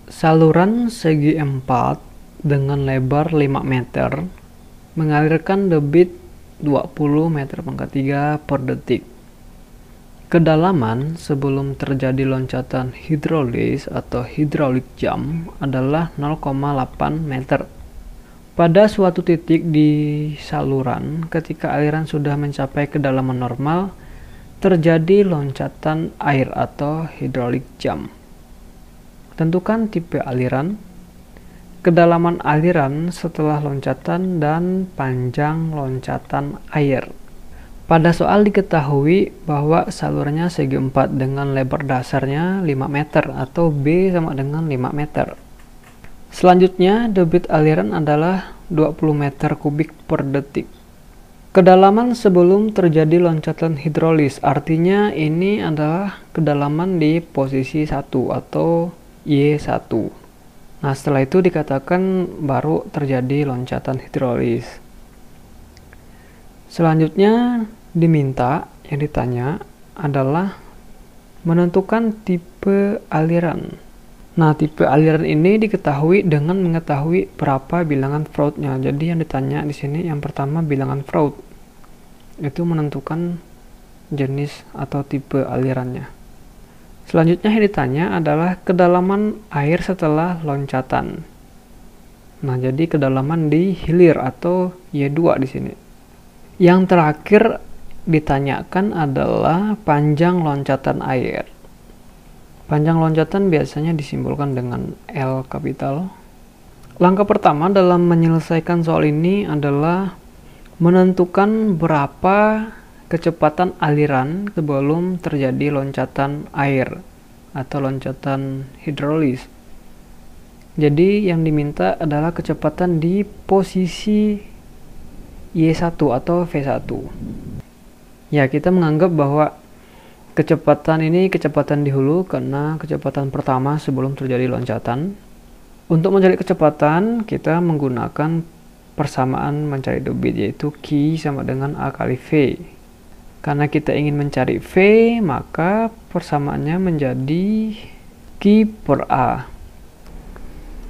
Saluran segi 4 dengan lebar 5 meter mengalirkan debit 20 meter pangkat 3 per detik. Kedalaman sebelum terjadi loncatan hidrolis atau hydraulic jump adalah 0,8 meter. Pada suatu titik di saluran, ketika aliran sudah mencapai kedalaman normal, terjadi loncatan air atau hydraulic jump. Tentukan tipe aliran, kedalaman aliran setelah loncatan, dan panjang loncatan air. Pada soal diketahui bahwa salurannya segi 4 dengan lebar dasarnya 5 meter atau B sama dengan 5 meter. Selanjutnya, debit aliran adalah 20 meter kubik per detik. Kedalaman sebelum terjadi loncatan hidrolis, artinya ini adalah kedalaman di posisi 1 atau Y1. Nah, setelah itu dikatakan baru terjadi loncatan hidrolis. Selanjutnya yang ditanya adalah menentukan tipe aliran. Nah, tipe aliran ini diketahui dengan mengetahui berapa bilangan Freud-nya. Jadi yang ditanya di sini yang pertama bilangan Freud. Itu menentukan jenis atau tipe alirannya. Selanjutnya yang ditanya adalah kedalaman air setelah loncatan. Nah, jadi kedalaman di hilir atau Y2 di sini. Yang terakhir ditanyakan adalah panjang loncatan air. Panjang loncatan biasanya disimbolkan dengan L kapital. Langkah pertama dalam menyelesaikan soal ini adalah menentukan berapa kecepatan aliran sebelum terjadi loncatan air atau loncatan hidrolis. Jadi yang diminta adalah kecepatan di posisi Y1 atau V1. Ya, kita menganggap bahwa kecepatan ini kecepatan di hulu karena kecepatan pertama sebelum terjadi loncatan. Untuk mencari kecepatan, kita menggunakan persamaan mencari debit, yaitu Q sama dengan A kali V. Karena kita ingin mencari V, maka persamaannya menjadi Q per A.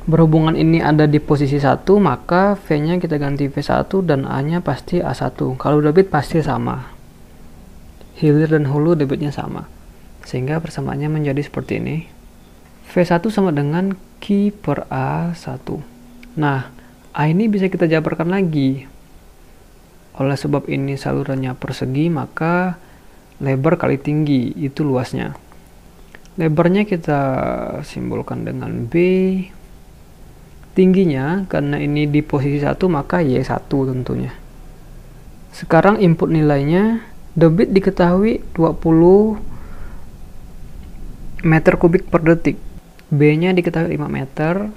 Berhubungan ini ada di posisi 1, maka V-nya kita ganti V1 dan A-nya pasti A1. Kalau debit pasti sama. Hilir dan hulu debitnya sama. Sehingga persamaannya menjadi seperti ini. V1 sama dengan Q per A1. Nah, A ini bisa kita jabarkan lagi. Oleh sebab ini salurannya persegi, maka lebar kali tinggi, itu luasnya. Lebarnya kita simbolkan dengan B. Tingginya, karena ini di posisi 1, maka Y1 tentunya. Sekarang input nilainya, debit diketahui 20 meter kubik per detik. B-nya diketahui 5 meter.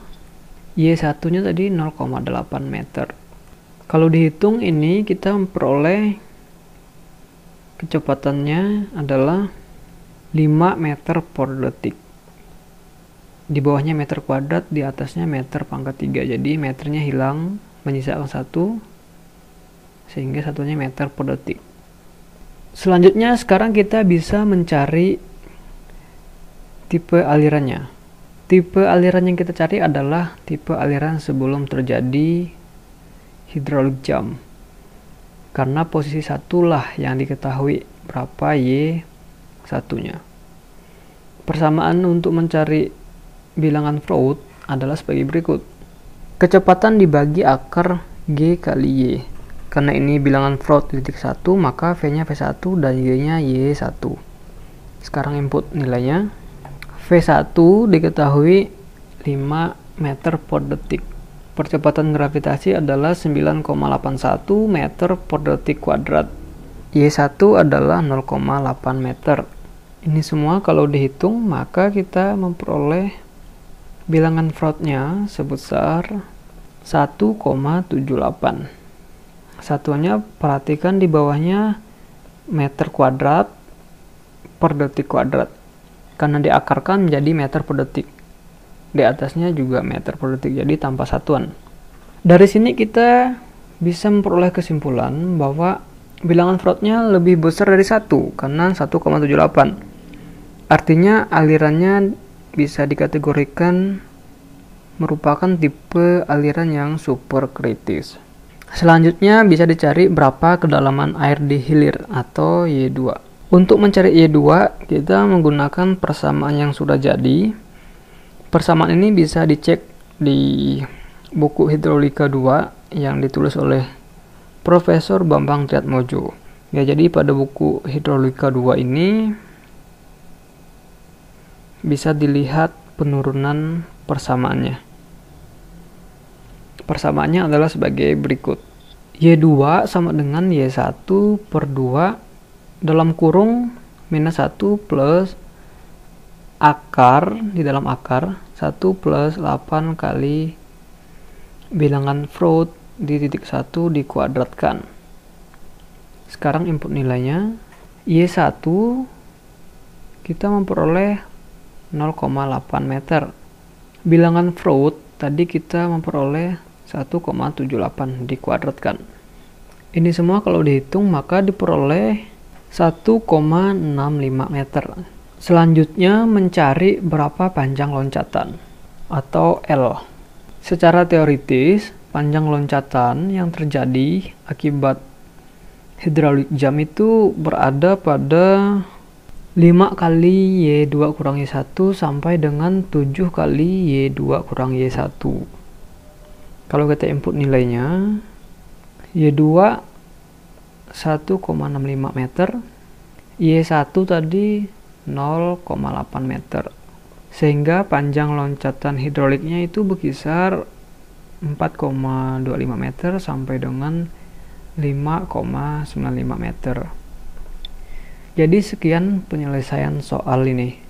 Y1-nya tadi 0,8 meter. Kalau dihitung ini kita memperoleh kecepatannya adalah 5 meter per detik. Di bawahnya meter kuadrat, di atasnya meter pangkat 3. Jadi meternya hilang, menyisakan 1, sehingga satunya meter per detik. Selanjutnya sekarang kita bisa mencari tipe alirannya. Tipe aliran yang kita cari adalah tipe aliran sebelum terjadi hydraulic jump. Karena posisi 1 lah yang diketahui berapa Y1-nya. Persamaan untuk mencari bilangan Freud adalah sebagai berikut. Kecepatan dibagi akar G kali Y. Karena ini bilangan Freud di titik 1, maka V-nya V1 dan Y-nya Y1. Sekarang input nilainya. V1 diketahui 5 meter per detik. Percepatan gravitasi adalah 9,81 meter per detik kuadrat. Y1 adalah 0,8 meter. Ini semua kalau dihitung, maka kita memperoleh bilangan Freud-nya sebesar 1,78. Satuannya perhatikan di bawahnya meter kuadrat per detik kuadrat. Karena diakarkan menjadi meter per detik. Di atasnya juga meter per detik, jadi tanpa satuan. Dari sini kita bisa memperoleh kesimpulan bahwa bilangan Freud-nya lebih besar dari 1, karena 1,78. Artinya alirannya bisa dikategorikan merupakan tipe aliran yang superkritis. Selanjutnya bisa dicari berapa kedalaman air di hilir atau Y2. Untuk mencari Y2, kita menggunakan persamaan yang sudah jadi. Persamaan ini bisa dicek di buku Hidrolika 2 yang ditulis oleh Profesor Bambang Triatmojo. Ya, jadi pada buku Hidrolika 2 ini bisa dilihat penurunan persamaannya. Persamaannya adalah sebagai berikut. Y2 sama dengan Y1 per 2 dalam kurung minus 1 plus akar, di dalam akar 1 plus 8 kali bilangan Freud di titik 1 dikuadratkan. Sekarang input nilainya. Y1 kita memperoleh 0,8 meter. Bilangan Freud tadi kita memperoleh 1,78 dikuadratkan. Ini semua kalau dihitung maka diperoleh 1,65 meter. Selanjutnya mencari berapa panjang loncatan atau L. Secara teoritis, panjang loncatan yang terjadi akibat hydraulic jam itu berada pada 5 kali Y2 kurang Y1 sampai dengan 7 kali Y2 kurang Y1. Kalau kita input nilainya, Y2 1,65 meter, Y1 tadi 0,8 meter. Sehingga panjang loncatan hidroliknya itu berkisar 4,25 meter sampai dengan 5,95 meter. Jadi sekian penyelesaian soal ini.